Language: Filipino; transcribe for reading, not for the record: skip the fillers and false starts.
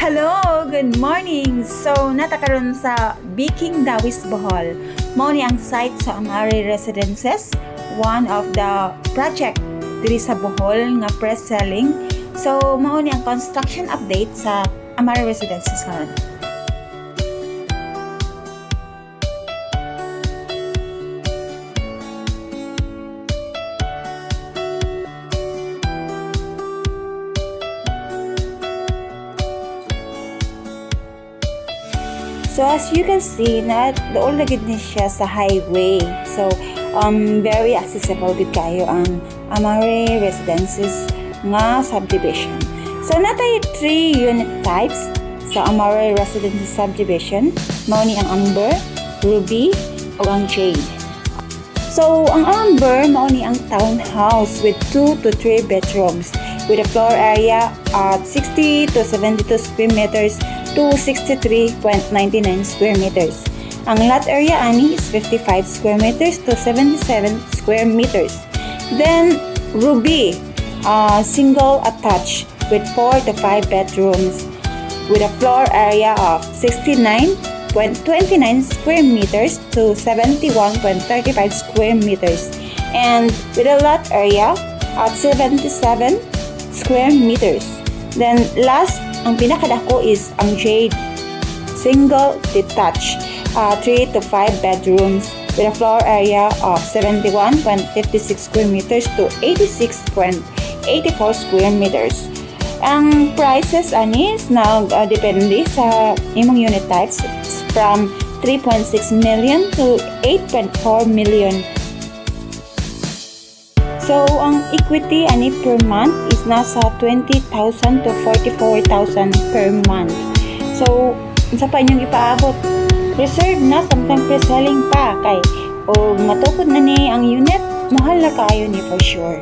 Hello! Good morning! So, natakaroon sa Biking Dauis, Bohol. Mao ni ang site sa Amari Residences, one of the project diri sa Bohol nga pre-selling. So, mao ni ang construction update sa Amari Residences karon. So as you can see, doon na gid ni siya sa highway. So very accessible gid kayo ang Amari Residences nga subdivision. So natay 3 unit types sa Amari Residences subdivision. Mao ni ang Amber, Ruby, ug ang Jade. So ang Amber mao ni ang townhouse with 2 to 3 bedrooms with a floor area at 60 to 72 square meters to 63.99 square meters. Ang lot area ani is 55 square meters to 77 square meters. Then Ruby, single attached with 4 to 5 bedrooms with a floor area of 69.29 square meters to 71.35 square meters and with a lot area at 77 square meters. Then last, ang pinakadako is ang Jade, single detached, 3 to 5 bedrooms with a floor area of 71.56 square meters to 86.84 square meters. Ang prices anis depende sa imong unit types from 3.6 million to 8.4 million. So, ang equity ani per month is nasa 20,000 to 44,000 per month. So, sa pa inyong ipaabot, reserve na samtang pre-selling pa kay o matukod na ni ang unit, mahal na kayo ni for sure.